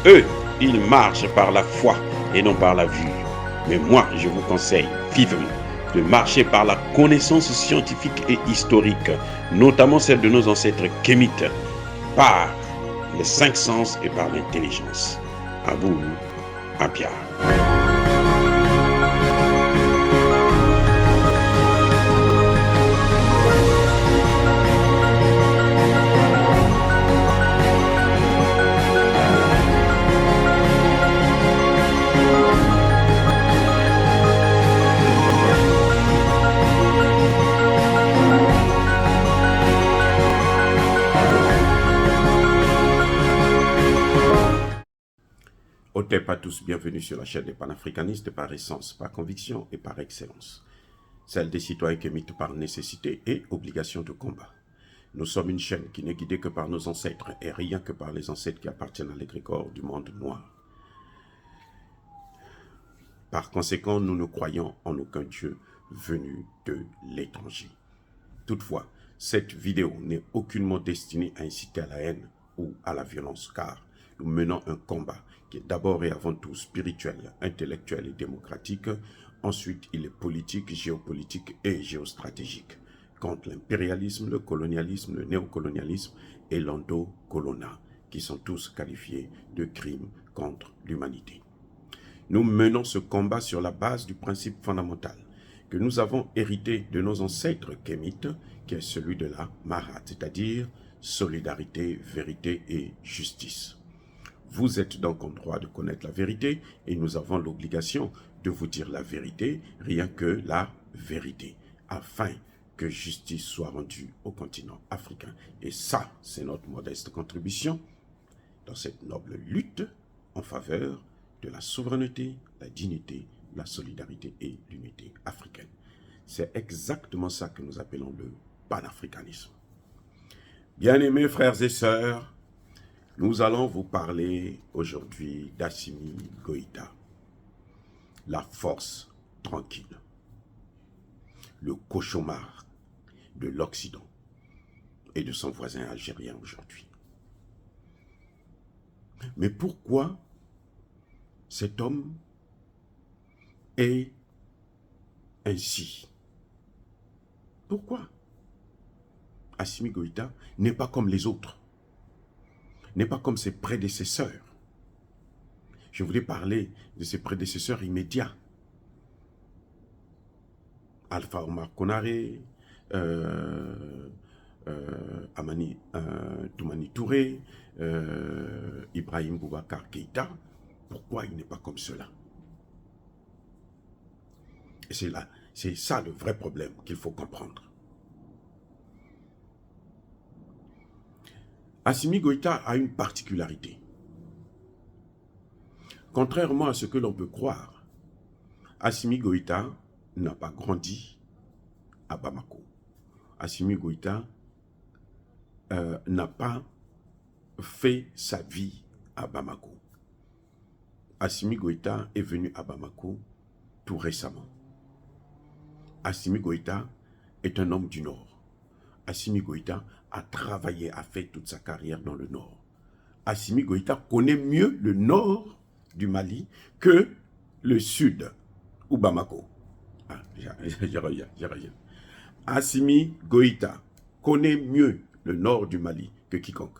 Eux, ils marchent par la foi et non par la vue. Mais moi, je vous conseille vivement de marcher par la connaissance scientifique et historique, notamment celle de nos ancêtres kémites, par les cinq sens et par l'intelligence. À vous, à Pierre. Otep à tous, bienvenue sur la chaîne des panafricanistes par essence, par conviction et par excellence. Celle des citoyens kémites par nécessité et obligation de combat. Nous sommes une chaîne qui n'est guidée que par nos ancêtres et rien que par les ancêtres qui appartiennent à l'égrégore du monde noir. Par conséquent, nous ne croyons en aucun Dieu venu de l'étranger. Toutefois, cette vidéo n'est aucunement destinée à inciter à la haine ou à la violence, car nous menons un combat qui est d'abord et avant tout spirituel, intellectuel et démocratique. Ensuite, il est politique, géopolitique et géostratégique, contre l'impérialisme, le colonialisme, le néocolonialisme et l'endocolonat, qui sont tous qualifiés de crimes contre l'humanité. Nous menons ce combat sur la base du principe fondamental que nous avons hérité de nos ancêtres kémites, qui est celui de la Mahat, c'est-à-dire solidarité, vérité et justice. Vous êtes donc en droit de connaître la vérité et nous avons l'obligation de vous dire la vérité, rien que la vérité, afin que justice soit rendue au continent africain. Et ça, c'est notre modeste contribution dans cette noble lutte en faveur de la souveraineté, la dignité, la solidarité et l'unité africaine. C'est exactement ça que nous appelons le panafricanisme. Bien-aimés frères et sœurs, nous allons vous parler aujourd'hui d'Assimi Goïta, la force tranquille, le cauchemar de l'Occident et de son voisin algérien aujourd'hui. Mais pourquoi cet homme est ainsi? Pourquoi Assimi Goïta n'est pas comme les autres, n'est pas comme ses prédécesseurs? Je voulais parler de ses prédécesseurs immédiats. Alpha Omar Konaré, Toumani Touré, Ibrahim Boubacar Keïta. Pourquoi il n'est pas comme cela? Et c'est ça le vrai problème qu'il faut comprendre. Assimi Goïta a une particularité. Contrairement à ce que l'on peut croire, Assimi Goïta n'a pas grandi à Bamako. Assimi Goïta n'a pas fait sa vie à Bamako. Assimi Goïta est venu à Bamako tout récemment. Assimi Goïta est un homme du Nord. Assimi Goïta a travaillé, a fait toute sa carrière dans le Nord. Assimi Goïta connaît mieux le Nord du Mali que le Sud ou Bamako. Ah, je reviens. Assimi Goïta connaît mieux le Nord du Mali que quiconque.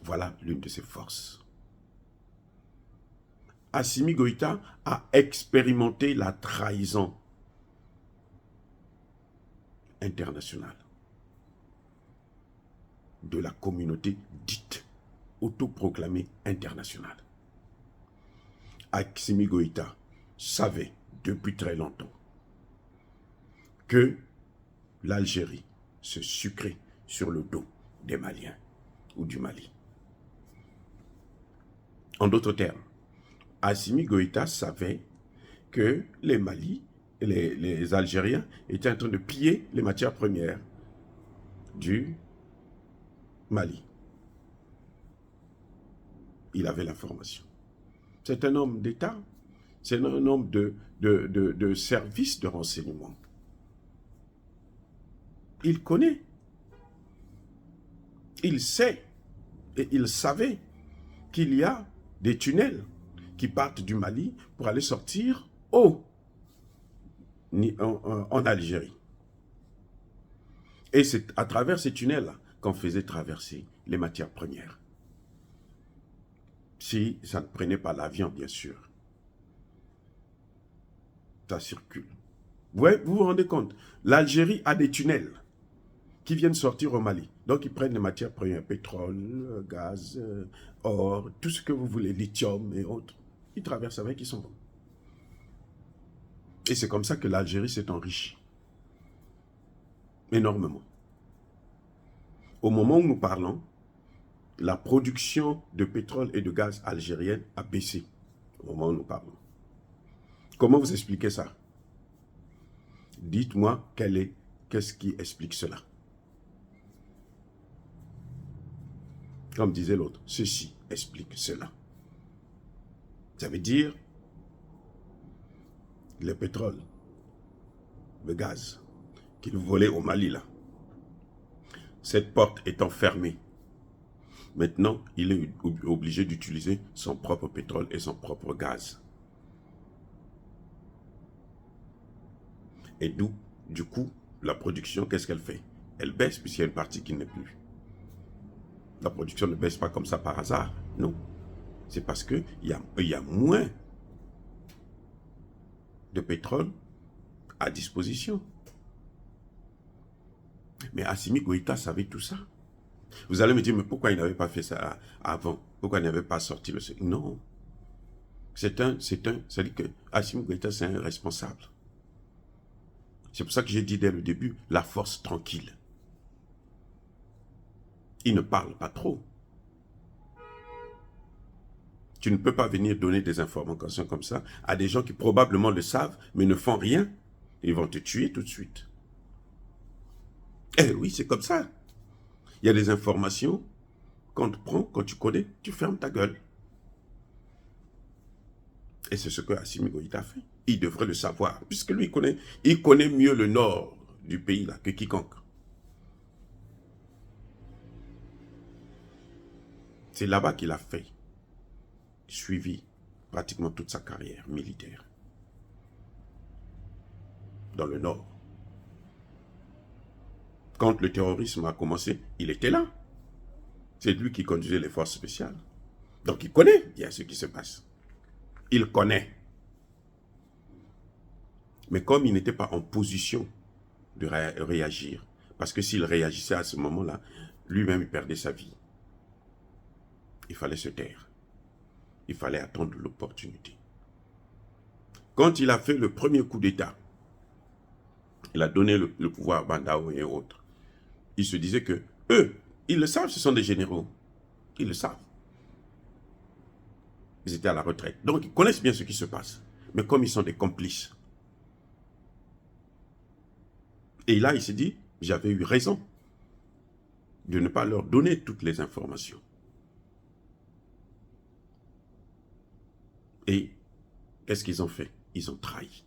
Voilà l'une de ses forces. Assimi Goïta a expérimenté la trahison internationale de la communauté dite autoproclamée internationale. Assimi Goïta savait depuis très longtemps que l'Algérie se sucrait sur le dos des Maliens ou du Mali. En d'autres termes, Assimi Goïta savait que les les Algériens étaient en train de piller les matières premières du Mali. Il avait l'information. C'est un homme d'État, c'est un homme de service de renseignement. Il connaît, il sait Et il savait qu'il y a des tunnels qui partent du Mali pour aller sortir en Algérie. Et c'est à travers ces tunnels-là qu'on faisait traverser les matières premières. Si ça ne prenait pas l'avion, bien sûr. Ça circule. Ouais, vous vous rendez compte, l'Algérie a des tunnels qui viennent sortir au Mali. Donc, ils prennent les matières premières, pétrole, gaz, or, tout ce que vous voulez, lithium et autres. Ils traversent avec, ils sont bons. Et c'est comme ça que l'Algérie s'est enrichie. Énormément. Au moment où nous parlons, la production de pétrole et de gaz algérienne a baissé. Au moment où nous parlons. Comment vous expliquez ça? Dites-moi qu'est-ce qui explique cela. Comme disait l'autre, ceci explique cela. Ça veut dire le pétrole, le gaz qu'ils volaient au Mali là. Cette porte étant fermée, maintenant il est obligé d'utiliser son propre pétrole et son propre gaz. Et du coup, la production, qu'est-ce qu'elle fait? Elle baisse puisqu'il y a une partie qui n'est plus. La production ne baisse pas comme ça par hasard, non. C'est parce qu'il y a moins de pétrole à disposition. Mais Assimi Goïta savait tout ça. Vous allez me dire, mais pourquoi il n'avait pas fait ça avant? Pourquoi il n'avait pas sorti le... Non. C'est-à-dire que Assimi Goïta, c'est un responsable. C'est pour ça que j'ai dit dès le début, la force tranquille. Il ne parle pas trop. Tu ne peux pas venir donner des informations comme ça à des gens qui probablement le savent, mais ne font rien. Ils vont te tuer tout de suite. Eh oui, c'est comme ça. Il y a des informations, quand on te prend, quand tu connais, tu fermes ta gueule. Et c'est ce que Assimi Goïta a fait. Il devrait le savoir, puisque lui, il connaît mieux le nord du pays là que quiconque. C'est là-bas qu'il a fait, suivi pratiquement toute sa carrière militaire. Dans le nord. Quand le terrorisme a commencé, il était là. C'est lui qui conduisait les forces spéciales. Donc il connaît bien ce qui se passe. Il connaît. Mais comme il n'était pas en position de réagir, parce que s'il réagissait à ce moment-là, lui-même il perdait sa vie. Il fallait se taire. Il fallait attendre l'opportunité. Quand il a fait le premier coup d'État, il a donné le pouvoir à Bandao et autres. Il se disait que eux, ils le savent, ce sont des généraux. Ils le savent. Ils étaient à la retraite. Donc, ils connaissent bien ce qui se passe. Mais comme ils sont des complices. Et là, il s'est dit, j'avais eu raison de ne pas leur donner toutes les informations. Et qu'est-ce qu'ils ont fait? Ils ont trahi.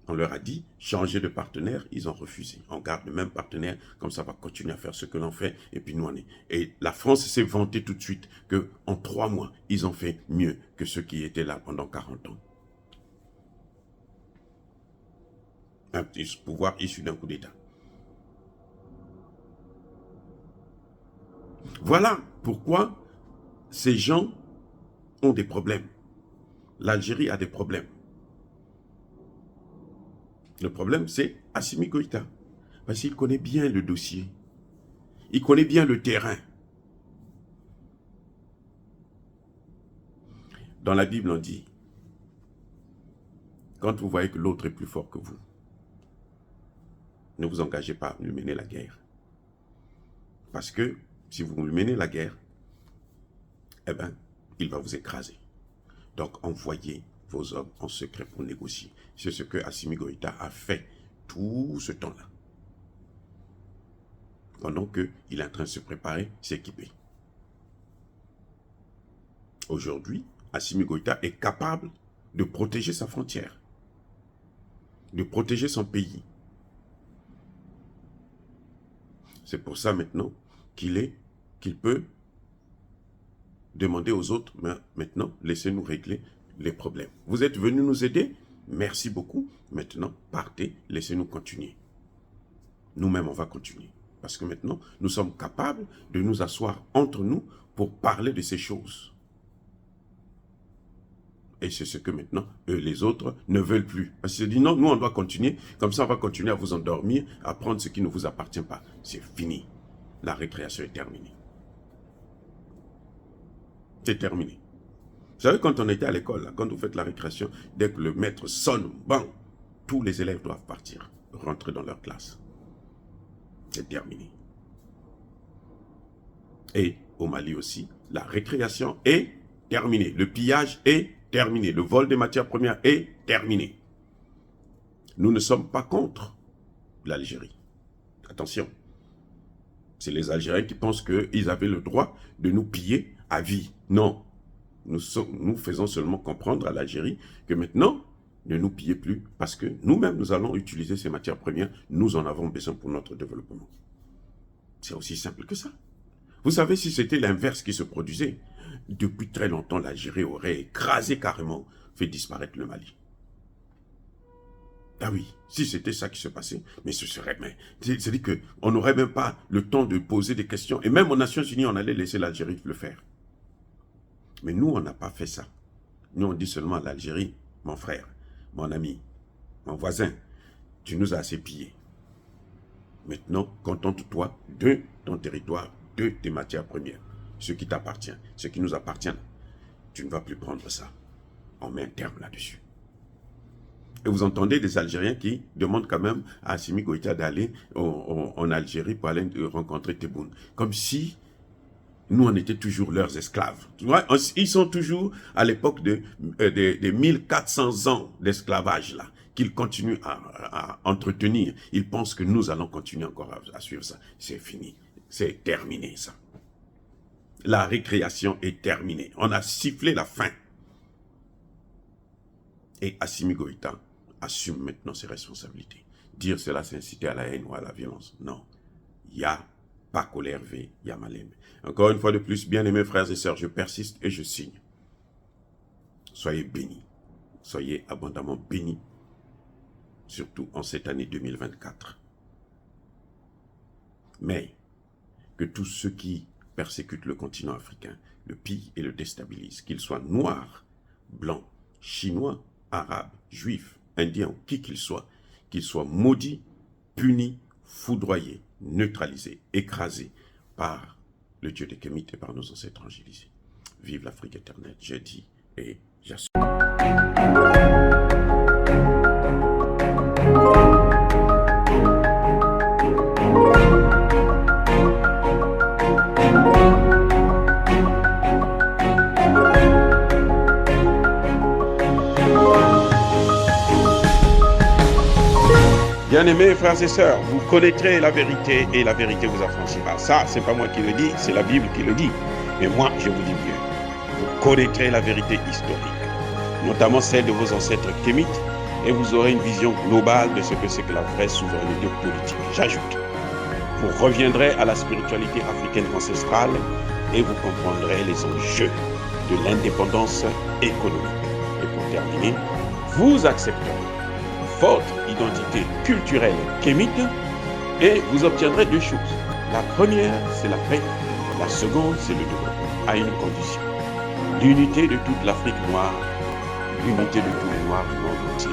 On leur a dit, changer de partenaire, ils ont refusé. On garde le même partenaire, comme ça va continuer à faire ce que l'on fait, et puis nous on est. Et la France s'est vantée tout de suite qu'en 3 mois, ils ont fait mieux que ceux qui étaient là pendant 40 ans. Un pouvoir issu d'un coup d'État. Voilà pourquoi ces gens ont des problèmes. L'Algérie a des problèmes. Le problème, c'est Assimi Goïta. Parce qu'il connaît bien le dossier. Il connaît bien le terrain. Dans la Bible, on dit, quand vous voyez que l'autre est plus fort que vous, ne vous engagez pas à lui mener la guerre. Parce que si vous lui menez la guerre, eh bien, il va vous écraser. Donc, envoyez vos hommes en secret pour négocier. C'est ce que Assimi Goïta a fait tout ce temps-là. Pendant qu'il est en train de se préparer, s'équiper. Aujourd'hui, Assimi Goïta est capable de protéger sa frontière, de protéger son pays. C'est pour ça maintenant qu'il est qu'il peut demander aux autres, mais maintenant, laissez-nous régler les problèmes. Vous êtes venus nous aider, merci beaucoup. Maintenant, partez, laissez-nous continuer. Nous-mêmes, on va continuer. Parce que maintenant, nous sommes capables de nous asseoir entre nous pour parler de ces choses. Et c'est ce que maintenant, eux, les autres, ne veulent plus. Parce qu'ils disent, non, nous, on doit continuer. Comme ça, on va continuer à vous endormir, à prendre ce qui ne vous appartient pas. C'est fini. La récréation est terminée. C'est terminé. Vous savez, quand on était à l'école, quand vous faites la récréation, dès que le maître sonne, bang, tous les élèves doivent partir, rentrer dans leur classe. C'est terminé. Et au Mali aussi, la récréation est terminée. Le pillage est terminé. Le vol des matières premières est terminé. Nous ne sommes pas contre l'Algérie. Attention. C'est les Algériens qui pensent qu'ils avaient le droit de nous piller à vie. Non. Nous faisons seulement comprendre à l'Algérie que maintenant, ne nous pillez plus parce que nous-mêmes, nous allons utiliser ces matières premières. Nous en avons besoin pour notre développement. C'est aussi simple que ça. Vous savez, si c'était l'inverse qui se produisait, depuis très longtemps, l'Algérie aurait écrasé carrément, fait disparaître le Mali. Ah oui, si c'était ça qui se passait, mais ce serait... C'est-à-dire qu'on n'aurait même pas le temps de poser des questions. Et même aux Nations Unies, on allait laisser l'Algérie le faire. Mais nous, on n'a pas fait ça. Nous, on dit seulement à l'Algérie, mon frère, mon ami, mon voisin, tu nous as assez pillés. Maintenant, contente-toi de ton territoire, de tes matières premières. Ce qui t'appartient, ce qui nous appartient. Tu ne vas plus prendre ça. On met un terme là-dessus. Et vous entendez des Algériens qui demandent quand même à Assimi Goïta d'aller en Algérie pour aller rencontrer Tebboune. Comme si nous, on était toujours leurs esclaves. Tu vois, ils sont toujours à l'époque de 1400 ans d'esclavage là, qu'ils continuent à entretenir. Ils pensent que nous allons continuer encore à suivre ça. C'est fini. C'est terminé ça. La récréation est terminée. On a sifflé la fin. Et Assimi Goïta assume maintenant ses responsabilités. Dire cela, c'est inciter à la haine ou à la violence. Non. Il y a Paco Hervé, il y a Malem. Encore une fois de plus, bien-aimés frères et sœurs, je persiste et je signe. Soyez bénis. Soyez abondamment bénis. Surtout en cette année 2024. Mais que tous ceux qui persécutent le continent africain, le pillent et le déstabilisent, qu'ils soient noirs, blancs, chinois, arabes, juifs, indiens ou qui qu'ils soient maudits, punis, foudroyés, neutralisés, écrasés par le Dieu des Kémites et par nos ancêtres angélisés. Vive l'Afrique éternelle, j'ai dit et j'assume. Bien-aimés frères et sœurs, vous connaîtrez la vérité et la vérité vous affranchira. Ça, c'est pas moi qui le dis, c'est la Bible qui le dit. Mais moi, je vous dis mieux. Vous connaîtrez la vérité historique, notamment celle de vos ancêtres kémites, et vous aurez une vision globale de ce que c'est que la vraie souveraineté politique. J'ajoute, vous reviendrez à la spiritualité africaine ancestrale et vous comprendrez les enjeux de l'indépendance économique. Et pour terminer, vous accepterez votre identité culturelle kémite et vous obtiendrez deux choses. La première, c'est la paix. La seconde, c'est le développement, à une condition. L'unité de toute l'Afrique noire, l'unité de tous les Noirs du monde entier.